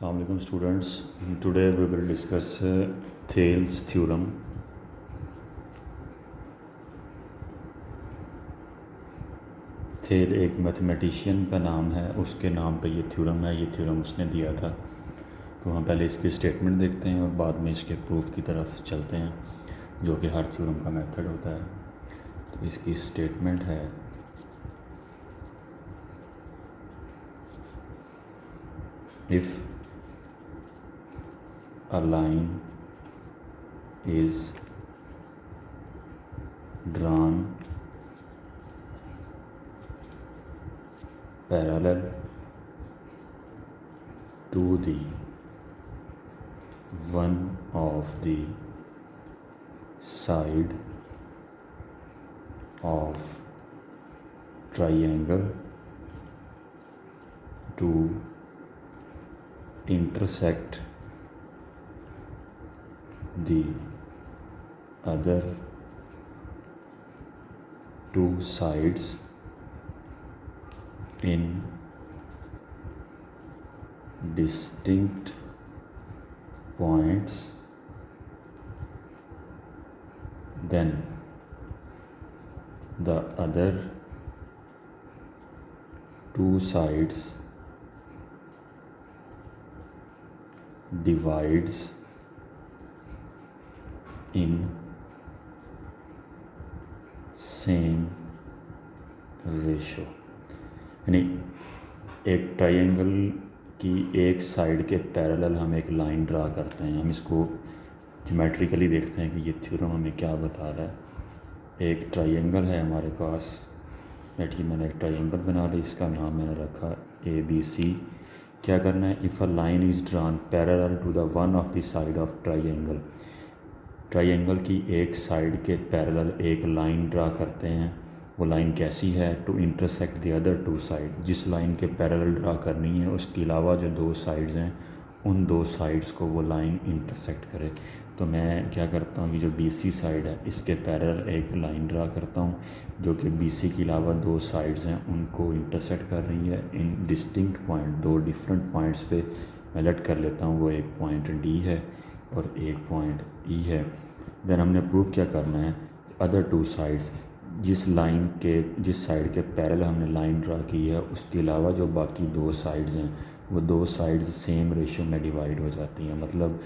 Assalamu alaikum students. Today we will discuss Thales theorem. Thiel एक mathematician का नाम है, उसके नाम पे ये थ्योरम है। ये थ्योरम उसने दिया था। तो हम पहले इसकी स्टेटमेंट देखते हैं और बाद में इसके प्रूफ की तरफ चलते हैं, जो कि हर थ्योरम का मेथड होता है। तो इसकी स्टेटमेंट है if a line is drawn parallel to the one of the side of triangle to intersect the other two sides in distinct points, then the other two sides divides in same ratio. यानी एक triangle की एक side के parallel हम एक line draw करते हैं। हम इसको ज्योमेट्रिकली देखते हैं कि ये थ्योरम हमें क्या बता रहा है। एक ट्रायंगल है हमारे पास, देखिए मैंने एक ट्रायंगल बना ली, इसका नाम मैंने रखा ABC। क्या करना है, if a line is drawn parallel to the one of the side of triangle, triangle की एक साइड के पैरेलल एक लाइन ड्रा करते हैं। वो लाइन कैसी है, to intersect the other two side, जिस लाइन के पैरेलल ड्रा करनी है उसके अलावा जो दो साइड्स हैं उन दो साइड्स को वो लाइन इंटरसेक्ट करे। तो मैं क्या करता हूँ कि जो BC साइड है इसके पैरेलल एक लाइन ड्रा करता हूँ जो कि BC के अलावा दो साइड्स हैं उनको इंटरसेक्ट कर रही है इन डिस्टिंक्ट पॉइंट, दो डिफरेंट पॉइंट्स पे मैं लेट कर लेता हूँ। वो एक पॉइंट D है और एक पॉइंट E है। देन हमने प्रूव क्या करना है, अदर टू साइड्स, जिस साइड के पैरेलल हमने लाइन ड्रा की है उसके अलावा जो बाकी दो साइड्स हैं वो दो साइड्स सेम रेशियो में डिवाइड हो जाती हैं। मतलब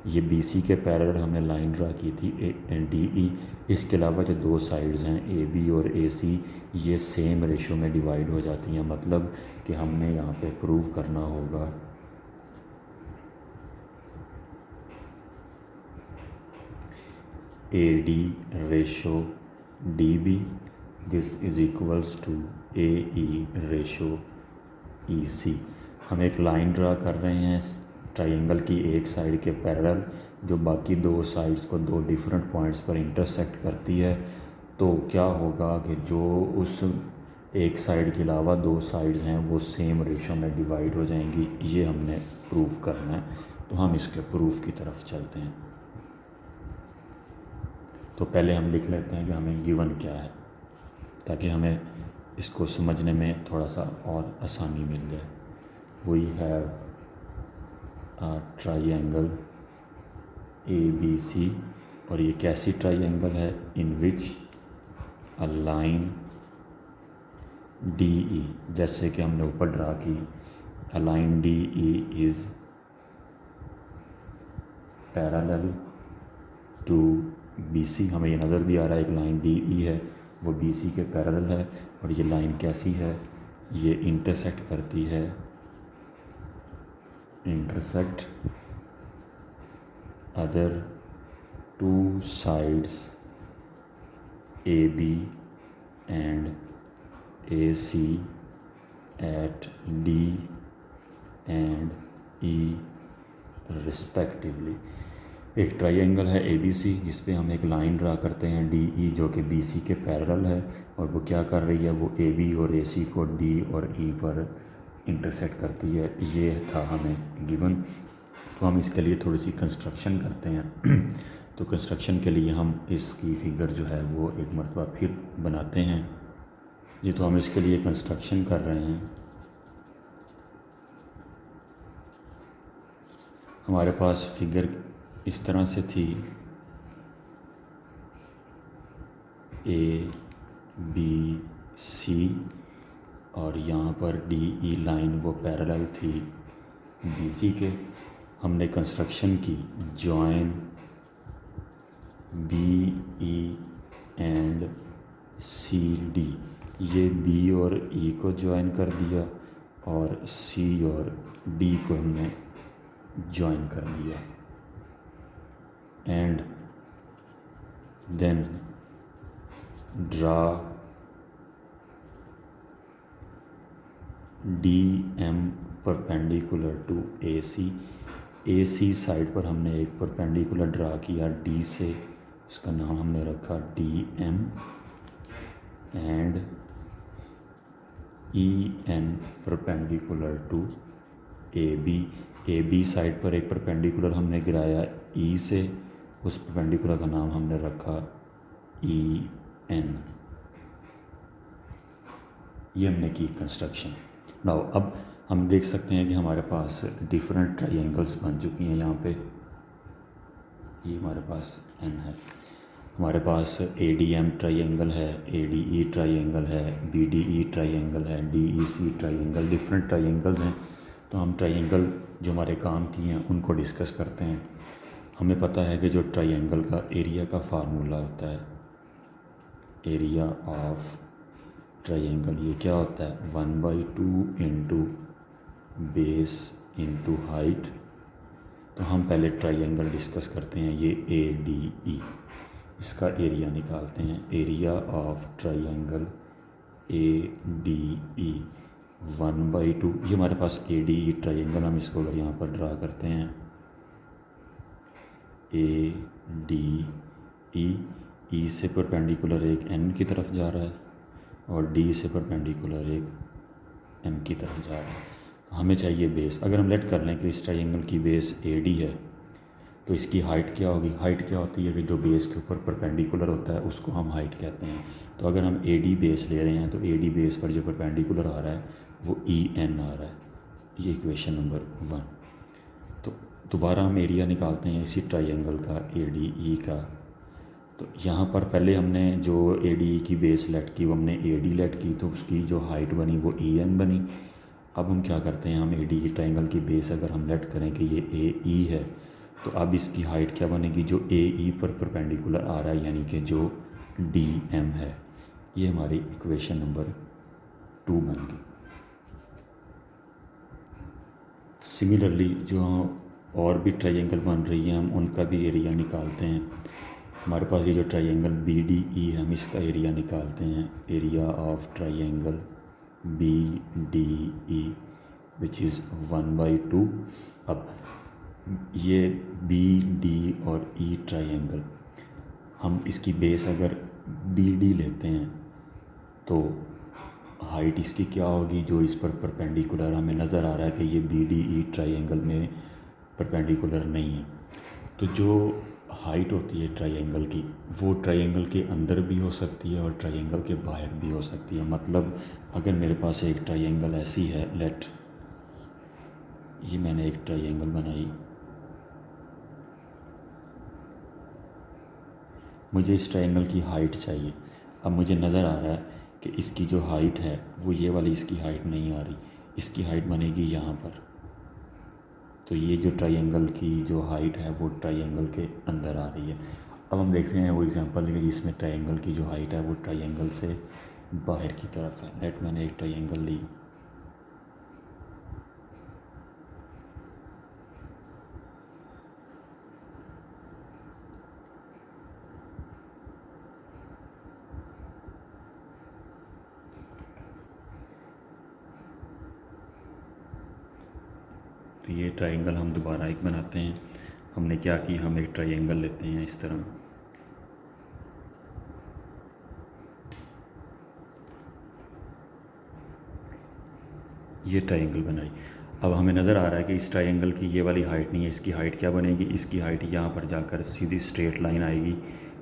ये BC के पैरेलल हमने लाइन ड्रा की थी DE, इसके अलावा जो दो साइड्स हैं AB और AC ये सेम रेशियो में डिवाइड हो जाती हैं। मतलब कि हमने यहाँ पे प्रूव करना होगा AD ratio DB, this is equals to AE ratio EC। हम एक लाइन ड्रा कर रहे हैं ट्रायंगल की एक साइड के पैरेलल जो बाकी दो साइड्स को दो डिफरेंट पॉइंट्स पर इंटरसेक्ट करती है। तो क्या होगा कि जो उस एक साइड के अलावा दो साइड्स हैं वो सेम रेशो में डिवाइड हो जाएंगी। ये हमने प्रूफ करना है। तो हम इसके प्रूफ की तरफ चलते हैं। तो पहले हम लिख लेते हैं कि हमें गिवन क्या है, ताकि हमें इसको समझने में थोड़ा सा और आसानी मिल जाए। We have a triangle ABC, और ये कैसी ट्रायंगल है, इन विच अ लाइन DE, जैसे कि हमने ऊपर ड्रा की, a line DE is parallel to BC। हमें ये नज़र भी आ रहा है एक लाइन DE है वो BC के पैरेलल है। और ये लाइन कैसी है, ये इंटरसेक्ट करती है, intersect other two sides AB and AC at D and E respectively. एक ट्रायंगल है ABC जिस पे हम एक लाइन ड्रा करते हैं DE जो कि BC के पैरेलल है, और वो क्या कर रही है, वो AB और AC को D और E पर इंटरसेक्ट करती है। ये था हमें गिवन। तो हम इसके लिए थोड़ी सी कंस्ट्रक्शन करते हैं। तो कंस्ट्रक्शन के लिए हम इसकी फ़िगर जो है वो एक मरतबा फिर बनाते हैं। ये तो हम इसके लिए कंस्ट्रक्शन कर रहे हैं। हमारे पास फिगर इस तरह से थी, ए बी सी, और यहाँ पर डी ई लाइन वो पैरेलल थी बी सी के। हमने कंस्ट्रक्शन की join B E and C D, ये बी और ई को जॉइन कर दिया और सी और डी को हमने जॉइन कर दिया। And then draw D M perpendicular to A C side पर हमने एक परपेंडिकुलर ड्रा किया डी से, उसका नाम हमने रखा D M. And E N perpendicular to A B side पर एक परपेंडिकुलर हमने गिराया ई से, उस परपेंडिकुलर का नाम हमने रखा ई एन। ये हमने की कंस्ट्रक्शन। नाउ अब हम देख सकते हैं कि हमारे पास डिफरेंट ट्रायंगल्स बन चुकी हैं। यहाँ पे ये हमारे पास एन है, हमारे पास ए डी एम ट्रायंगल है, ए डी ई ट्रायंगल है, बी डी ई ट्रायंगल है, D E C triangle, different triangles हैं। तो हम ट्रायंगल जो हमारे काम की हैं उनको डिस्कस करते हैं। हमें पता है कि जो ट्रायंगल का एरिया का फार्मूला होता है, एरिया ऑफ ट्रायंगल, ये क्या होता है 1/2 इंटू बेस इंटू हाइट। तो हम पहले ट्रायंगल डिस्कस करते हैं, ये ए डी ई, इसका एरिया निकालते हैं। Area of triangle A D ई 1/2, ये हमारे पास ए डी ई ट्रायंगल, हम इसको अगर यहाँ पर ड्रा करते हैं ए डी ई से परपेंडिकुलर एक एन की तरफ जा रहा है और डी से परपेंडिकुलर एक एम की तरफ जा रहा है। तो हमें चाहिए बेस। अगर हम लेट कर लें कि इस ट्रायंगल की बेस ए डी है तो इसकी हाइट क्या होगी? हाइट क्या होती है कि जो बेस के ऊपर परपेंडिकुलर होता है उसको हम हाइट कहते हैं। तो अगर हम ए डी बेस ले रहे हैं तो ए डी बेस पर जो परपेंडिकुलर आ रहा है वो ई एन आ रहा है। ये इक्वेशन नंबर 1। तो दोबारा हम एरिया निकालते हैं इसी ट्रायंगल का ए डी ई का। तो यहाँ पर पहले हमने जो ए डी ई की बेस लेट की वो हमने ए डी लेट की, तो उसकी जो हाइट बनी वो ई एन बनी। अब हम क्या करते हैं, हम ए डी ई ट्रायंगल की बेस अगर हम लेट करें कि ये ए ई है तो अब इसकी हाइट क्या बनेगी, जो ए ई पर परपेंडिकुलर आ रहा है यानी कि जो डी एम है। ये हमारी इक्वेशन नंबर 2 बन गई। सिमिलरली जो और भी ट्रायंगल बन रही हैं हम उनका भी एरिया निकालते हैं। हमारे पास ये जो ट्रायंगल बी डी ई है हम इसका एरिया निकालते हैं। Area of triangle B D E which is 1/2। अब ये बी डी और ई ट्रायंगल, हम इसकी बेस अगर बी डी लेते हैं तो हाइट इसकी क्या होगी, जो इस पर परपेंडिकुलर हमें नज़र आ रहा है कि ये बी डी ई ट्रायंगल में परपेंडिकुलर नहीं है। तो जो हाइट होती है ट्रायंगल की वो ट्रायंगल के अंदर भी हो सकती है और ट्रायंगल के बाहर भी हो सकती है। मतलब अगर मेरे पास एक ट्रायंगल ऐसी है, लेट ये मैंने एक ट्रायंगल बनाई, मुझे इस ट्रायंगल की हाइट चाहिए। अब मुझे नज़र आ रहा है कि इसकी जो हाइट है वो ये वाली इसकी हाइट नहीं आ रही, इसकी हाइट बनेगी यहाँ पर। तो ये जो ट्रायंगल की जो हाइट है वो ट्रायंगल के अंदर आ रही है। अब हम देखते हैं वो एग्जांपल कि जिसमें ट्रायंगल की जो हाइट है वो ट्रायंगल से बाहर की तरफ है। लेट मैंने एक ट्रायंगल ली, तो ये ट्रायंगल हम दोबारा एक बनाते हैं। हमने क्या की, हम एक ट्रायंगल लेते हैं इस तरह, ये ट्रायंगल बनाई। अब हमें नज़र आ रहा है कि इस ट्रायंगल की ये वाली हाइट नहीं है, इसकी हाइट क्या बनेगी, इसकी हाइट यहाँ पर जाकर सीधी स्ट्रेट लाइन आएगी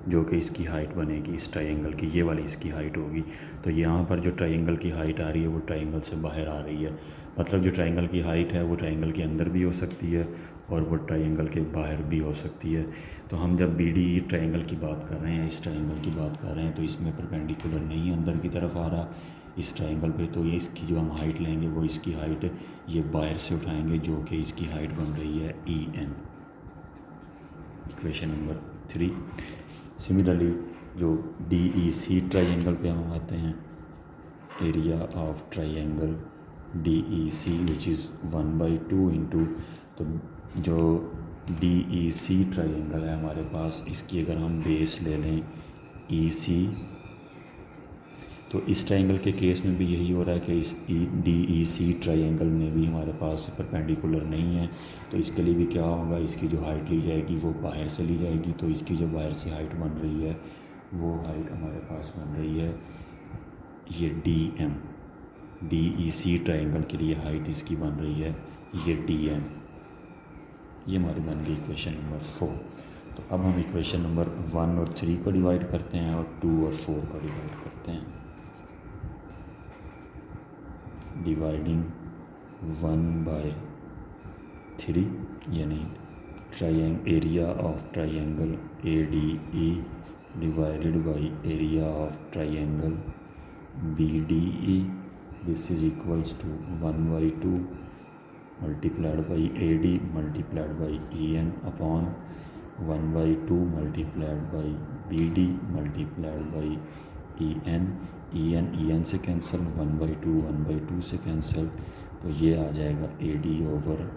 जो कि इसकी हाइट बनेगी इस ट्रायंगल की, ये वाली इसकी हाइट होगी। तो यहाँ पर जो ट्रायंगल की हाइट आ रही है वो ट्रायंगल से बाहर आ रही है। मतलब जो ट्रायंगल की हाइट है वो ट्रायंगल के अंदर भी हो सकती है और वो ट्रायंगल के बाहर भी हो सकती है। तो हम जब बी डी ट्रायंगल की बात कर रहे हैं, इस ट्रायंगल की बात कर रहे हैं, तो इसमें परपेंडिकुलर नहीं अंदर की तरफ आ रहा इस ट्रायंगल पे, तो ये इसकी जो हम हाइट लेंगे वो इसकी हाइट ये बाहर से उठाएंगे, जो कि इसकी हाइट बन रही है E N. Equation number 3। Similarly जो डी ई सी ट्रायंगल पे हम आते हैं, area of triangle D E C which is 1/2 into, तो जो डी ई सी ट्रायंगल है हमारे पास, इसकी अगर हम बेस ले लें ई सी, तो इस ट्रायंगल के केस में भी यही हो रहा है कि इस डी ई सी ट्रायंगल में भी हमारे पास परपेंडिकुलर नहीं है। तो इसके लिए भी क्या होगा, इसकी जो हाइट ली जाएगी वो बाहर से ली जाएगी। तो इसकी जो बाहर से हाइट बन रही है वो हाइट हमारे पास बन रही है ये D M. D E C triangle के लिए हाइट इसकी बन रही है ये डी एम। ये हमारी बन गई इक्वेशन नंबर 4। तो अब हम इक्वेशन नंबर 1 और 3 को डिवाइड करते हैं और 2 और 4 को डिवाइड करते हैं। डिवाइडिंग 1/3 यानी area of triangle A D E divided by area of triangle B D E, this is equals to 1/2 multiplied by A D multiplied by E N upon 1/2 multiplied by B D multiplied by E N. E N से cancel, 1/2 से cancel, तो ये आ जाएगा A D over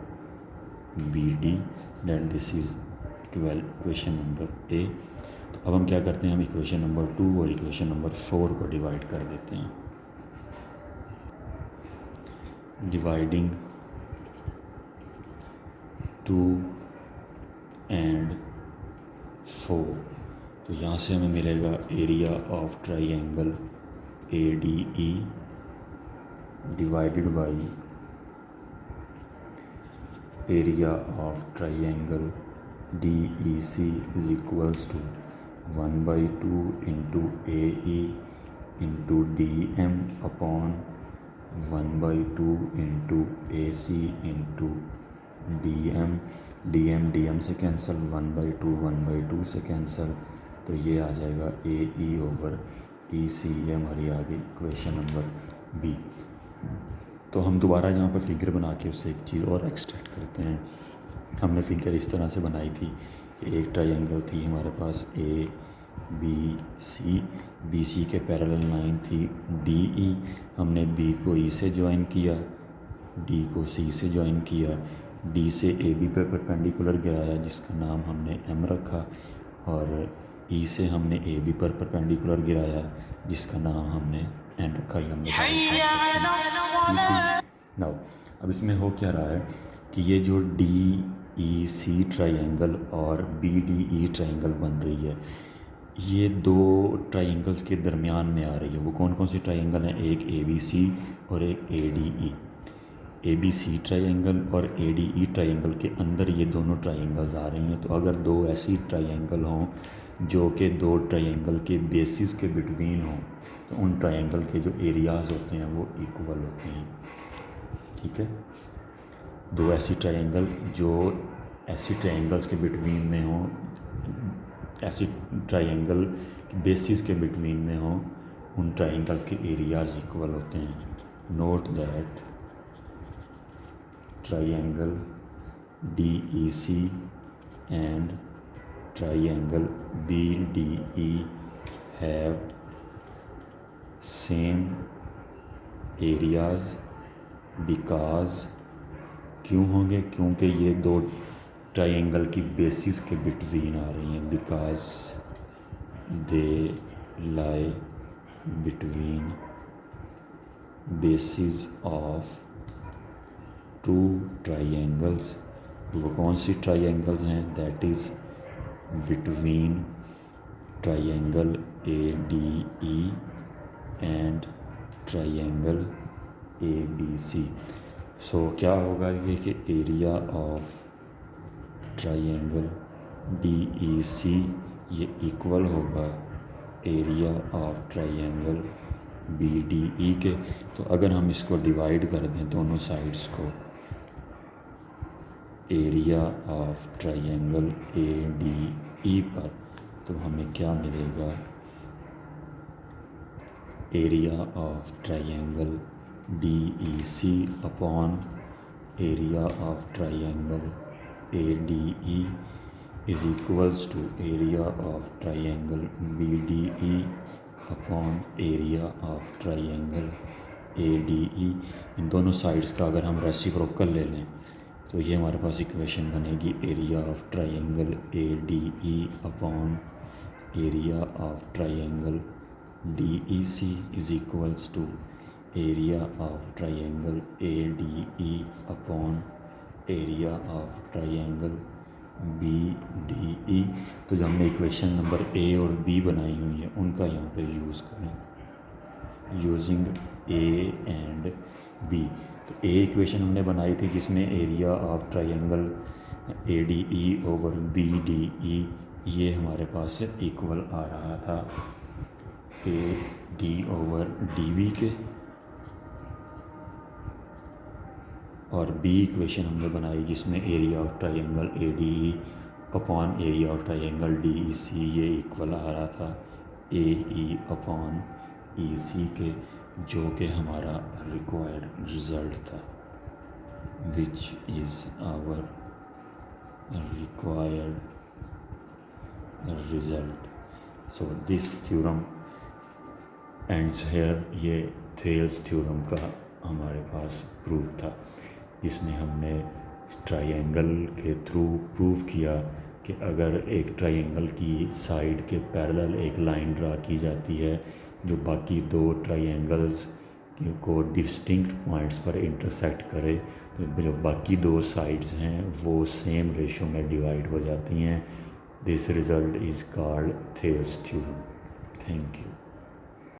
B D, that this is equation number A. तो अब हम क्या करते हैं, हम इक्वेशन नंबर 2 और इक्वेशन नंबर 4 को डिवाइड कर देते हैं। डिवाइडिंग 2 एंड 4, तो यहाँ से हमें मिलेगा area of triangle A D E divided by area of triangle D E C is equals to 1/2 into A E into D M upon 1/2 into A C into D M से cancel, 1/2 से cancel, तो ये आ जाएगा ए ई over ई C. ये हमारी आ गई equation number B. तो हम दोबारा यहाँ पर फिगर बना के उससे एक चीज़ और एक्सट्रैक्ट करते हैं। हमने फिगर इस तरह से बनाई थी कि एक ट्रायंगल थी हमारे पास ए बी सी के पैरेलल लाइन थी डी ई, हमने बी को ई से ज्वाइन किया, डी को सी से ज्वाइन किया, डी से ए बी पर परपेंडिकुलर गिराया जिसका नाम हमने एम रखा, और ई से हमने ए बी पर परपेंडिकुलर गिराया जिसका नाम हमने एन रखा। नाउ अब इसमें हो क्या रहा है कि ये जो डी ई सी ट्रायंगल और बी डी ई ट्रायंगल बन रही है, ये दो ट्रायंगल्स के दरमियान में आ रही है। वो कौन कौन सी ट्रायंगल हैं, एक ए बी सी और एक A D E. A B C triangle और ए डी ई ट्रायंगल के अंदर ये दोनों ट्रायंगल्स आ रही हैं। तो अगर दो ऐसी ट्रायंगल हों जो कि दो ट्रायंगल के बेसिस के बिटवीन हों, तो उन ट्रायंगल के जो एरियाज़ होते हैं वो इक्वल होते हैं। ठीक है, दो ऐसी ट्रायंगल जो ऐसी ट्रायंगल्स के बिटवीन में हों, ऐसी ट्रायंगल बेसिस के बिटवीन में हों, उन ट्रायंगल्स के एरियाज़ इक्वल होते हैं। Note that triangle D E C and triangle BDE have same areas because, क्यों होंगे, क्योंकि ये दो ट्रायंगल की बेसिस के बिटवीन आ रही हैं, because they lie between bases of two triangles. वो कौन सी ट्रायंगल्स हैं, that is between triangle ADE and triangle ABC। So क्या होगा ये कि एरिया ऑफ ट्रायंगल DEC ये इक्वल होगा area of triangle B D E के। तो अगर हम इसको डिवाइड कर दें दोनों साइड्स को, area of triangle A D E पर, तो हमें क्या मिलेगा, area of triangle D E C upon area of triangle A D E is equals to area of triangle B D E upon area of triangle A D E. इन दोनों sides का अगर हम रेसिप्रोकल ले लें तो ये हमारे पास इक्वेशन बनेगी, area of triangle A D E upon area of triangle D E C is equals to area of triangle A D E upon area of triangle B D E. तो जो हमने इक्वेशन नंबर ए और B बनाई हुई है उनका यहाँ पे यूज़ करें, यूजिंग ए एंड बी। तो ए इक्वेशन हमने बनाई थी जिसमें area of triangle A D E over B D E ये हमारे पास इक्वल आ रहा था A D over D V के, और बी इक्वेशन हमने बनाई जिसमें area of triangle A D E upon area of triangle D E C ये इक्वल आ रहा था ए ई अपॉन ई सी के, जो कि हमारा रिक्वायर्ड रिज़ल्ट था, which is our required result. So this theorem ends here. ये थेल्स थ्योरम का हमारे पास प्रूफ था जिसमें हमने ट्रायंगल के थ्रू प्रूव किया कि अगर एक ट्रायंगल की साइड के पैरेलल एक लाइन ड्रा की जाती है जो बाकी दो ट्रायंगल्स को डिस्टिंक्ट पॉइंट्स पर इंटरसेक्ट करे, तो जो बाकी दो साइड्स हैं वो सेम रेशो में डिवाइड हो जाती हैं। This result is called Thales theorem. Thank you.